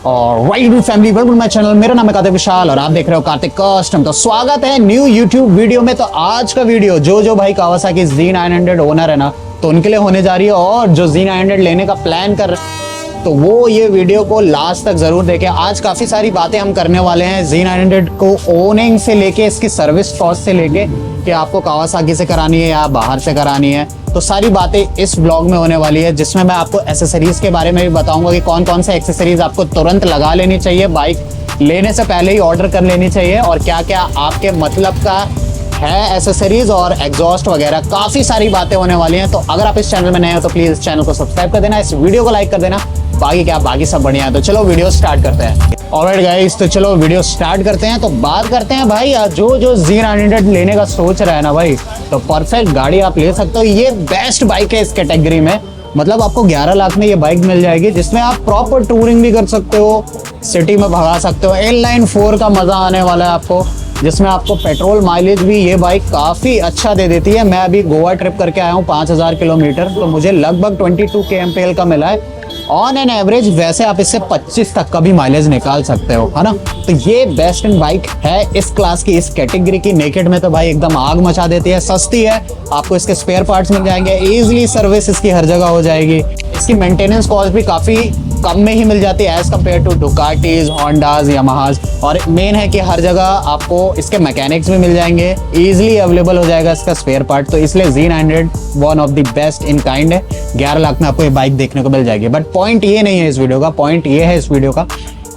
और right family welcome my channel. मेरा नाम है कार्तिक विशाल और आप देख रहे हो कार्तिक कस्टम। तो स्वागत है न्यू यूट्यूब वीडियो में। तो आज का वीडियो जो भाई कावासाकी Z900 ओनर है ना, तो उनके लिए होने जा रही है। और जो Z900 लेने का प्लान कर रहे हैं तो वो ये वीडियो को लास्ट तक जरूर देखें। आज काफी सारी बातें हम करने वाले हैं Z900 को ओनिंग से लेके इसकी सर्विस कॉस्ट से लेके कि आपको कावासाकी से करानी है या बाहर से करानी है, तो सारी बातें इस ब्लॉग में होने वाली है, जिसमें मैं आपको एसेसरीज के बारे में भी बताऊंगा कि कौन कौन से एक्सेसरीज आपको तुरंत लगा लेनी चाहिए, बाइक लेने से पहले ही ऑर्डर कर लेनी चाहिए, और क्या क्या आपके मतलब का है एसेसरीज और एग्जॉस्ट वगैरह। काफी सारी बातें होने वाली हैं। तो अगर आप इस चैनल में नए हो तो प्लीज इस चैनल को सब्सक्राइब कर देना, इस वीडियो को लाइक कर देना। बाकी सब बढ़िया है। तो चलो वीडियो स्टार्ट करते हैं। ऑलराइट गाइस, तो चलो वीडियो स्टार्ट करते हैं। तो बात करते हैं भाई, जो Z900 लेने का सोच रहा है ना भाई, तो परफेक्ट गाड़ी आप ले सकते हो। ये बेस्ट बाइक है इस कैटेगरी में। मतलब आपको 11 लाख में ये बाइक मिल जाएगी, जिसमें आप प्रॉपर टूरिंग भी कर सकते हो, सिटी में भगा सकते हो। इनलाइन 4 का मजा आने वाला है आपको, जिसमें आपको पेट्रोल माइलेज भी ये बाइक काफ़ी अच्छा दे देती है। मैं अभी गोवा ट्रिप करके आया हूँ 5000 किलोमीटर, तो मुझे लगभग 22 kmpl का मिला है ऑन एन एवरेज। वैसे आप इससे 25 तक का भी माइलेज निकाल सकते हो, है ना। तो ये बेस्ट इन बाइक है इस क्लास की, इस कैटेगरी की। नेकेड में तो भाई एकदम आग मचा देती है, सस्ती है, आपको इसके स्पेयर पार्ट्स मिल जाएंगे, इजीली सर्विस इसकी हर जगह हो जाएगी। इसकी मेंटेनेंस कॉस्ट भी काफ़ी कम में ही मिल जाती है एज कम्पेयर टू डुकाटीज, होंडाज, यामाहाज। और मेन है कि हर जगह आपको इसके मैकेनिक्स भी मिल जाएंगे, इजीली अवेलेबल हो जाएगा इसका स्पेयर पार्ट। तो इसलिए Z900 one of the best in kind है। 11 लाख में आपको ये बाइक देखने को मिल जाएगी। बट पॉइंट ये नहीं है इस वीडियो का, पॉइंट ये है इस वीडियो का,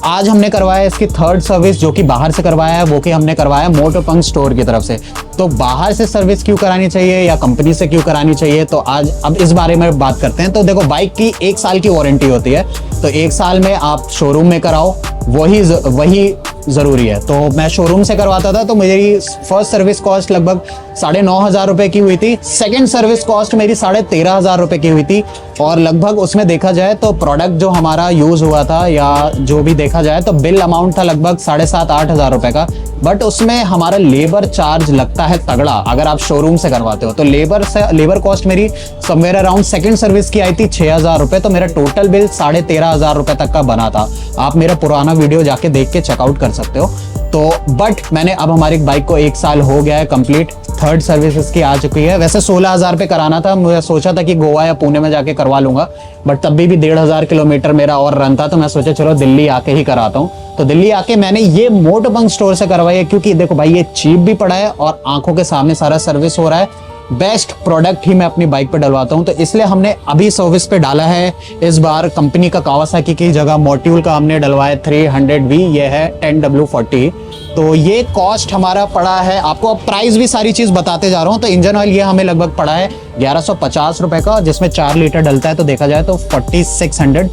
आज हमने करवाया इसकी थर्ड सर्विस, जो कि बाहर से करवाया है, वो कि हमने करवाया मोटोपंक स्टोर की तरफ से। तो बाहर से सर्विस क्यों करानी चाहिए या कंपनी से क्यों करानी चाहिए, तो आज अब इस बारे में बात करते हैं। तो देखो, बाइक की 1 साल की वारंटी होती है, तो 1 साल में आप शोरूम में कराओ, वही ज़रूरी है। तो मैं शोरूम से करवाता था, तो मेरी फर्स्ट सर्विस कॉस्ट लगभग 9,500 रुपये की हुई थी। सेकंड सर्विस कॉस्ट मेरी 13,500 रुपये की हुई थी। और लगभग उसमें देखा जाए तो प्रोडक्ट जो हमारा यूज़ हुआ था या जो भी देखा जाए तो बिल अमाउंट था लगभग 7,500-8,000 रुपये का। बट उसमें हमारा लेबर चार्ज लगता है तगड़ा अगर आप शोरूम से करवाते हो। तो लेबर कॉस्ट मेरी समवेयर अराउंड सेकंड सर्विस की आई थी 6,000 रुपये। तो मेरा टोटल बिल 13,500 रुपये तक का बना था। आप मेरा पुराना वीडियो जाके देख के चेकआउट कर सकते हो। तो बट मैंने अब हमारी बाइक को 1 साल हो गया है कंप्लीट, थर्ड सर्विस इसकी आ चुकी है। वैसे 16,000 रुपये कराना था, मुझे सोचा था कि गोवा या पुणे में जाके करवा लूंगा, बट तब भी 1,500 किलोमीटर मेरा और रन था। तो मैं सोचा चलो दिल्ली आके ही कराता हूँ। तो दिल्ली आके मैंने ये मोटोपंक स्टोर से करवाई है, क्योंकि देखो भाई ये चीप भी पड़ा है और आंखों के सामने सारा सर्विस हो रहा है। बेस्ट प्रोडक्ट ही मैं अपनी बाइक पे डलवाता हूं, तो इसलिए हमने अभी सर्विस पे डाला है इस बार कंपनी का कावासाकी की जगह मॉड्यूल का हमने डलवाया 300V। ये है 10W40। तो ये कॉस्ट हमारा पड़ा है, आपको अब प्राइस भी सारी चीज़ बताते जा रहा हूँ। तो इंजन ऑयल ये हमें लगभग पड़ा है 1150 रुपये का, जिसमें 4 लीटर डलता है। तो देखा जाए तो 4600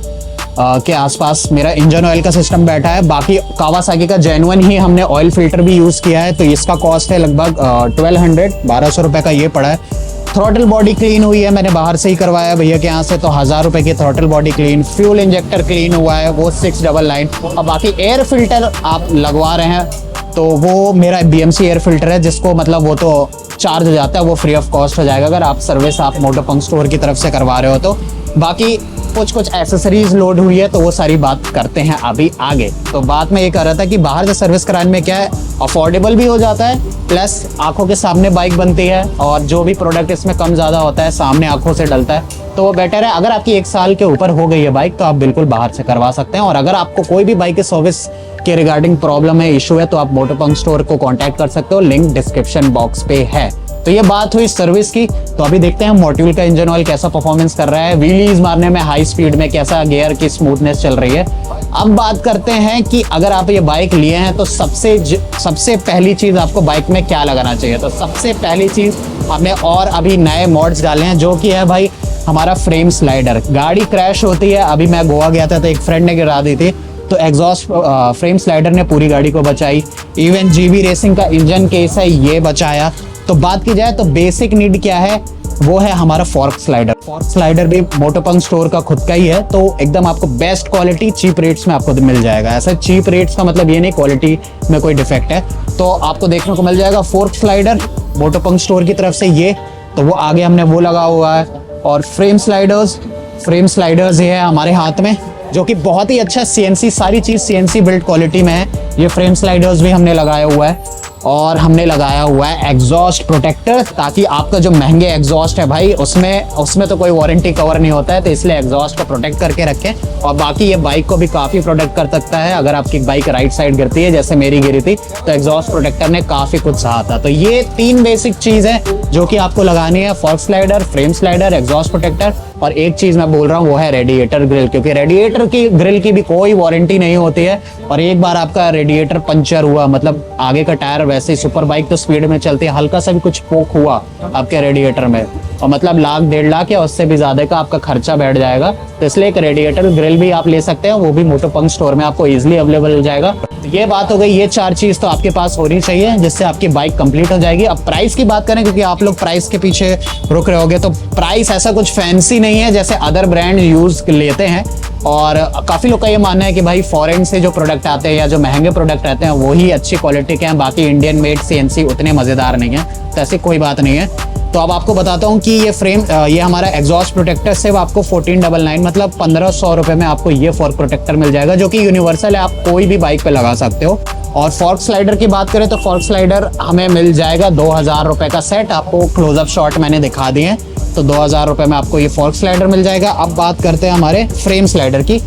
के आसपास मेरा इंजन ऑयल का सिस्टम बैठा है। बाकी कावासाकी का जेन्युइन ही हमने ऑयल फिल्टर भी यूज़ किया है, तो इसका कॉस्ट है लगभग 1200 रुपये का ये पड़ा है। थ्रॉटल बॉडी क्लीन हुई है, मैंने बाहर से ही करवाया भैया के यहाँ से, तो 1000 रुपये की throttle body clean. Fuel injector clean हुआ है, वो 699। और बाकी एयर फिल्टर आप लगवा रहे हैं तो वो मेरा BMC एयर फिल्टर है, जिसको मतलब वो तो चार्ज हो जाता है, वो फ्री ऑफ कॉस्ट हो जाएगा अगर आप सर्विस आप मोटोपंक स्टोर की तरफ से करवा रहे हो तो। बाकी कुछ एसेसरीज लोड हुई है, तो वो सारी बात करते हैं अभी आगे। तो बात मैं ये कर रहा था कि बाहर से सर्विस कराने में क्या है, अफोर्डेबल भी हो जाता है, प्लस आंखों के सामने बाइक बनती है, और जो भी प्रोडक्ट इसमें कम ज़्यादा होता है सामने आंखों से डलता है, तो वो बेटर है। अगर आपकी 1 साल के ऊपर हो गई है बाइक, तो आप बिल्कुल बाहर से करवा सकते हैं। और अगर आपको कोई भी बाइक की सर्विस के रिगार्डिंग प्रॉब्लम है, इशू है, तो आप मोटोपंक स्टोर को कॉन्टैक्ट कर सकते हो, लिंक डिस्क्रिप्शन बॉक्स पे है। तो ये बात हुई सर्विस की। तो अभी देखते हैं मॉड्यूल का इंजन ऑयल कैसा परफॉर्मेंस कर रहा है, व्हीलीज मारने में हाई स्पीड में कैसा गियर की स्मूथनेस चल रही है। अब बात करते हैं कि अगर आप ये बाइक लिए हैं तो सबसे पहली चीज़ आपको बाइक में क्या लगाना चाहिए। तो सबसे पहली चीज़ हमने और अभी नए मॉड्स डाले हैं, जो कि है भाई हमारा फ्रेम स्लाइडर। गाड़ी क्रैश होती है, अभी मैं गोवा गया था तो एक फ्रेंड ने गिरा दी थी, तो एग्जॉस्ट फ्रेम स्लाइडर ने पूरी गाड़ी को बचाई। इवन GB रेसिंग का इंजन केस है, ये बचाया। तो बात की जाए तो बेसिक नीड क्या है, वो है हमारा फॉर्क स्लाइडर। फॉर्क स्लाइडर भी मोटोपंक स्टोर का खुद का ही है, तो एकदम आपको बेस्ट क्वालिटी चीप रेट्स में आपको मिल जाएगा। ऐसा चीप रेट्स का मतलब ये नहीं क्वालिटी में कोई डिफेक्ट है, तो आपको देखने को मिल जाएगा फॉर्क स्लाइडर मोटोपंक स्टोर की तरफ से ये। तो वो आगे हमने वो लगा हुआ है। और फ्रेम स्लाइडर्स ये है हमारे हाथ में, जो कि बहुत ही अच्छा CNC, सारी चीज़ CNC बिल्ड क्वालिटी में है। ये फ्रेम स्लाइडर्स भी हमने लगाया हुआ है और हमने लगाया हुआ है एग्जॉस्ट प्रोटेक्टर, ताकि आपका जो महंगे एग्जॉस्ट है भाई उसमें तो कोई वारंटी कवर नहीं होता है, तो इसलिए एग्जॉस्ट को प्रोटेक्ट करके रखें। और बाकी ये बाइक को भी काफ़ी प्रोटेक्ट कर सकता है। अगर आपकी बाइक राइट साइड गिरती है जैसे मेरी गिरी थी, तो एग्जॉस्ट प्रोटेक्टर ने काफ़ी कुछ सहा था। तो ये 3 बेसिक चीज़ है जो कि आपको लगानी है, fog slider, frame slider, exhaust protector. और एक चीज़ मैं बोल रहा हूँ वो है रेडिएटर ग्रिल, क्योंकि रेडिएटर की ग्रिल की भी कोई वारंटी नहीं होती है। और एक बार आपका रेडिएटर पंचर हुआ, मतलब आगे का टायर, वैसे ही सुपर बाइक तो स्पीड में चलती है, हल्का सा भी कुछ पोक हुआ आपके रेडिएटर में और मतलब लाख 1.5 लाख या उससे भी ज़्यादा का आपका खर्चा बैठ जाएगा। तो इसलिए एक रेडिएटर ग्रिल भी आप ले सकते हैं, वो भी मोटोपंप स्टोर में आपको इजीली अवेलेबल हो जाएगा। तो ये बात हो गई, ये 4 चीज़ तो आपके पास होनी चाहिए जिससे आपकी बाइक कंप्लीट हो जाएगी। अब प्राइस की बात करें, क्योंकि आप लोग प्राइस के पीछे रुक रहे होगे, तो प्राइस ऐसा कुछ फैंसी नहीं है जैसे अदर ब्रांड यूज़ लेते हैं। और काफ़ी लोग का ये मानना है कि भाई फॉरेन से जो प्रोडक्ट आते हैं या जो महंगे प्रोडक्ट रहते हैं वही अच्छी क्वालिटी के हैं, बाकी इंडियन मेड CNC उतने मज़ेदार नहीं है। तो ऐसी कोई बात नहीं है। तो अब आपको बताता हूँ कि ये हमारा एग्जॉस्ट प्रोटेक्टर सिर्फ आपको 1499 मतलब 1500 रुपये में आपको ये फॉर्क प्रोटेक्टर मिल जाएगा, जो कि यूनिवर्सल है, आप कोई भी बाइक पे लगा सकते हो। और फॉर्क स्लाइडर की बात करें तो फॉर्क स्लाइडर हमें मिल जाएगा 2000 रुपये का सेट। आपको क्लोजअप शॉट मैंने दिखा दिए हैं, तो 2000 रुपये में आपको ये फॉर्क स्लाइडर मिल जाएगा। अब बात करते हैं हमारे फ्रेम स्लाइडर की।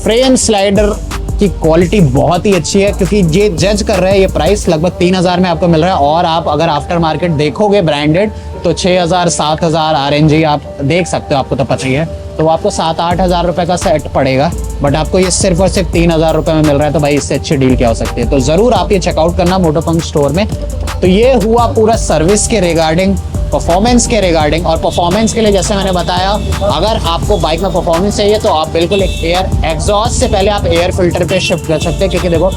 फ्रेम स्लाइडर की क्वालिटी बहुत ही अच्छी है, क्योंकि ये जज कर रहे हैं, ये प्राइस लगभग 3000 में आपको मिल रहा है। और आप अगर आफ्टर मार्केट देखोगे ब्रांडेड तो 6000 7000 RNG आप देख सकते हो, आपको तो पता ही है। तो वो आपको 7-8 हज़ार रुपये का सेट पड़ेगा, बट आपको ये सिर्फ और सिर्फ 3000 रुपये में मिल रहा है। तो भाई इससे अच्छी डील क्या हो सकती है। तो ज़रूर आप ये चेकआउट करना मोटोपंप स्टोर में। तो ये हुआ पूरा सर्विस के रिगार्डिंग, परफॉर्मेंस के रिगार्डिंग। और परफॉर्मेंस के लिए जैसे मैंने बताया, अगर आपको बाइक में परफॉर्मेंस चाहिए तो आप बिल्कुल एक एग्जॉस्ट से पहले आप एयर फिल्टर पे शिफ्ट कर सकते हैं, क्योंकि देखो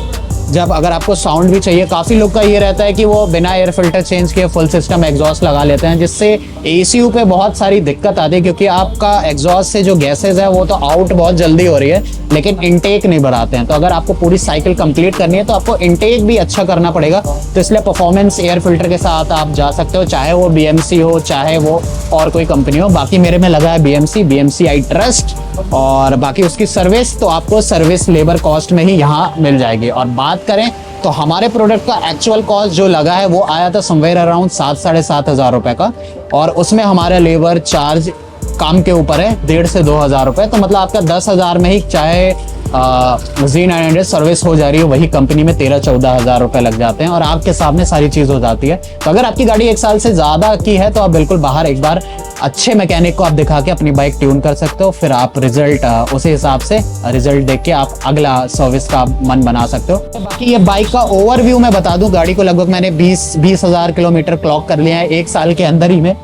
जब अगर आपको साउंड भी चाहिए, काफ़ी लोग का ये रहता है कि वो बिना एयर फिल्टर चेंज किए फुल सिस्टम एग्जॉस्ट लगा लेते हैं, जिससे ECU पे बहुत सारी दिक्कत आती है, क्योंकि आपका एग्जॉस्ट से जो गैसेज है वो तो आउट बहुत जल्दी हो रही है लेकिन इनटेक नहीं बढ़ाते हैं। तो अगर आपको पूरी साइकिल कंप्लीट करनी है तो आपको इनटेक भी अच्छा करना पड़ेगा। तो इसलिए परफॉर्मेंस एयर फिल्टर के साथ आप जा सकते हो, चाहे वो BMC हो चाहे वो और कोई कंपनी हो। बाकी मेरे में लगा है BMC आई ट्रस्ट। और बाकी उसकी सर्विस तो आपको सर्विस लेबर कॉस्ट में ही यहाँ मिल जाएगी। और बात करें तो हमारे प्रोडक्ट का एक्चुअल कॉस्ट जो लगा है वो आया था समवेयर अराउंड 7-7.5 हज़ार रुपये का, और उसमें हमारा लेबर चार्ज काम के ऊपर है 1.5 से 2 हज़ार रुपये। तो मतलब आपका 10,000 में ही चाहे Z900 सर्विस हो जा रही है, वही कंपनी में 13-14 हज़ार रुपये लग जाते हैं और आपके सामने सारी चीज़ हो जाती है। तो अगर आपकी गाड़ी 1 साल से ज़्यादा की है तो आप बिल्कुल बाहर एक बार अच्छे मैकेनिक को आप दिखा के अपनी बाइक ट्यून कर सकते हो, फिर आप रिजल्ट उसी हिसाब से रिजल्ट देख के आप अगला सर्विस का मन बना सकते हो। तो बाकी ये बाइक का ओवरव्यू मैं बता दूं, गाड़ी को लगभग मैंने 20 हज़ार किलोमीटर क्लॉक कर लिया है 1 साल के अंदर ही में।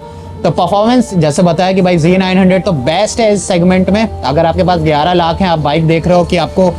तो परफॉर्मेंस जैसे बताया कि भाई Z900 तो बेस्ट है इस सेगमेंट में। अगर आपके पास 11 लाख है, आप बाइक देख रहे हो कि आपको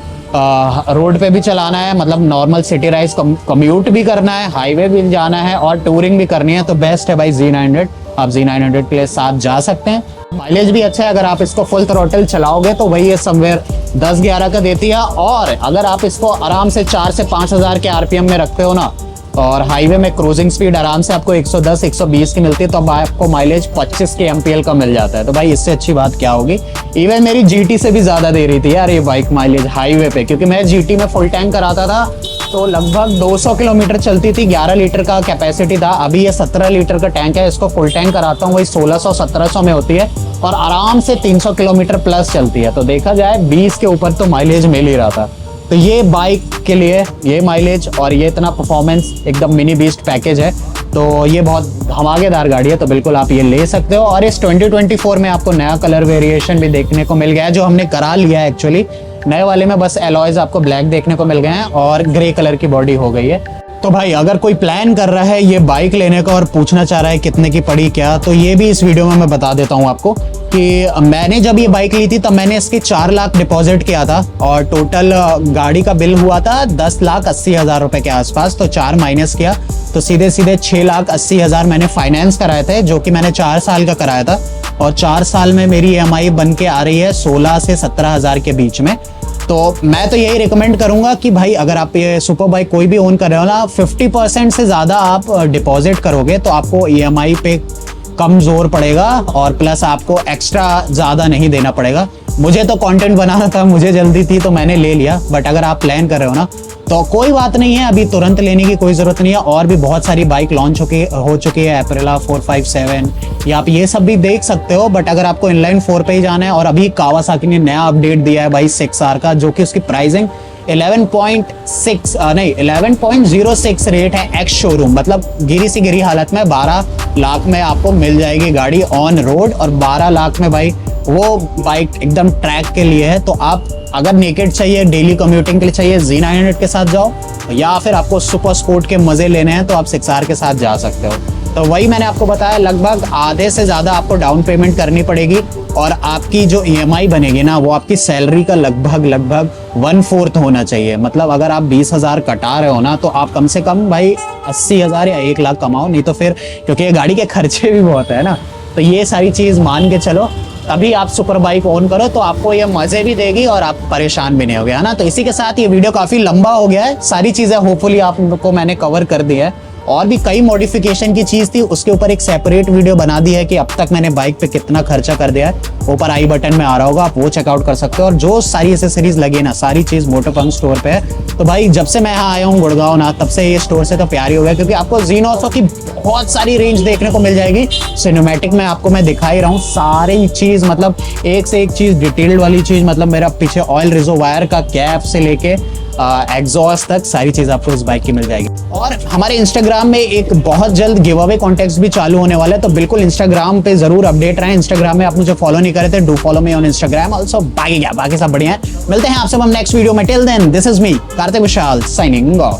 रोड पे भी चलाना है, मतलब नॉर्मल सिटी राइज कम्यूट भी करना है, हाईवे भी जाना है और टूरिंग भी करनी है, तो बेस्ट है भाई Z900। आप Z900 के साथ जा सकते हैं। माइलेज भी अच्छा है, अगर आप इसको फुल थ्रॉटल चलाओगे तो वही ये समवेयर 10-11 का देती है। और अगर आप इसको आराम से 4 से 5 हज़ार के RPM में रखते हो ना, और हाईवे में क्रूजिंग स्पीड आराम से आपको 110-120 की मिलती है, तो अब आपको माइलेज 25 के MPL का मिल जाता है। तो भाई इससे अच्छी बात क्या होगी। इवन मेरी GT से भी ज़्यादा दे रही थी यार ये बाइक माइलेज हाईवे पे, क्योंकि मैं GT में फुल टैंक कराता था तो लगभग 200 किलोमीटर चलती थी, 11 लीटर का कैपेसिटी था। अभी ये 17 लीटर का टैंक है, इसको फुल टैंक कराता हूँ वही 1600-1700 में होती है और आराम से 300 किलोमीटर प्लस चलती है। तो देखा जाए 20 के ऊपर तो माइलेज मिल ही रहा था। तो ये बाइक के लिए ये माइलेज और ये इतना परफॉर्मेंस एकदम मिनी बीस्ट पैकेज है, तो ये बहुत धमाकेदार गाड़ी है। तो बिल्कुल आप ये ले सकते हो। और इस 2024 में आपको नया कलर वेरिएशन भी देखने को मिल गया है, जो हमने करा लिया है एक्चुअली। नए वाले में बस एलॉयज आपको ब्लैक देखने को मिल गए हैं और ग्रे कलर की बॉडी हो गई है। तो भाई अगर कोई प्लान कर रहा है ये बाइक लेने का और पूछना चाह रहा है कितने की पड़ी क्या, तो ये भी इस वीडियो में मैं बता देता हूँ आपको कि मैंने जब ये बाइक ली थी तब मैंने इसके 4 लाख डिपॉजिट किया था और टोटल गाड़ी का बिल हुआ था 10,80,000 रुपए के आसपास। तो 4 माइनस किया तो सीधे 6,80,000 मैंने फाइनेंस कराए थे, जो कि मैंने 4 साल का कराया था। और 4 साल में मेरी EMI बन के आ रही है 16 से 17,000 के बीच में। तो मैं तो यही रिकमेंड करूंगा कि भाई अगर आप ये सुपर बाइक कोई भी ओन कर रहे हो ना, 50% से ज़्यादा आप डिपॉजिट करोगे तो आपको EMI पे कम जोर पड़ेगा और प्लस आपको एक्स्ट्रा ज़्यादा नहीं देना पड़ेगा। मुझे तो कंटेंट बनाना था, मुझे जल्दी थी तो मैंने ले लिया। बट अगर आप प्लान कर रहे हो ना तो कोई बात नहीं है, अभी तुरंत लेने की कोई ज़रूरत नहीं है। और भी बहुत सारी बाइक लॉन्च हो चुकी है, एप्रिला 457, या आप ये सब भी देख सकते हो। बट अगर आपको इनलाइन 4 पे ही जाना है, और अभी कावासाकी ने नया अपडेट दिया है भाई 6R का, जो कि उसकी प्राइसिंग 11.06 रेट है एक्स शोरूम, मतलब गिरी सी गिरी हालत में 12 लाख में आपको मिल जाएगी गाड़ी ऑन रोड। और 12 लाख में भाई वो बाइक एकदम ट्रैक के लिए है। तो आप अगर नेकेड चाहिए, डेली कम्यूटिंग के लिए चाहिए, Z900 के साथ जाओ, या फिर आपको सुपर स्पोर्ट के मजे लेने हैं तो आप 6R के साथ जा सकते हो। तो वही मैंने आपको बताया, लगभग आधे से ज़्यादा आपको डाउन पेमेंट करनी पड़ेगी, और आपकी जो EMI बनेगी ना वो आपकी सैलरी का लगभग 1/4 होना चाहिए। मतलब अगर आप 20,000 कटा रहे हो ना तो आप कम से कम भाई 80,000 या 1 लाख कमाओ, नहीं तो फिर, क्योंकि ये गाड़ी के खर्चे भी बहुत है ना, तो ये सारी चीज़ मान के चलो तभी आप सुपर बाइक ओन करो, तो आपको ये मज़े भी देगी और आप परेशान भी नहीं होगे, है ना। तो इसी के साथ ये वीडियो काफ़ी लंबा हो गया है, सारी चीज़ें होपफुली आपको मैंने कवर कर दी है। और भी कई मॉडिफिकेशन की चीज़ थी, उसके ऊपर एक सेपरेट वीडियो बना दी है कि अब तक मैंने बाइक पे कितना खर्चा कर दिया है, ऊपर आई बटन में आ रहा होगा, आप वो चेकआउट कर सकते हो। और जो सारी एसेसरीज लगी ना, सारी चीज़ मोटोपंप स्टोर पे है। तो भाई जब से मैं यहाँ आया हूँ गुड़गांव ना, तब से ये स्टोर से तो प्यार ही हो गया, क्योंकि आपको Xenos की बहुत सारी रेंज देखने को मिल जाएगी। सिनेमैटिक में आपको मैं दिखा ही रहा हूँ सारी चीज़, मतलब एक से एक चीज़ डिटेल्ड वाली चीज़। मतलब मेरा पीछे ऑयल रिजर्वायर का कैप से लेके एग्जॉस्ट तक सारी चीज़ आपको इस बाइक की मिल जाएगी। और हमारे इंस्टाग्राम में एक बहुत जल्द गिव अवे कॉन्टेस्ट भी चालू होने वाला है, तो बिल्कुल इंस्टाग्राम पे जरूर अपडेट रहें। इंस्टाग्राम में आप मुझे फॉलो नहीं करे थे, do follow me on Instagram also. बाकी क्या, बाकी सब बढ़िया है। मिलते हैं आपसे हम नेक्स्ट वीडियो में। Till then, this is me Kartik Vishal signing of.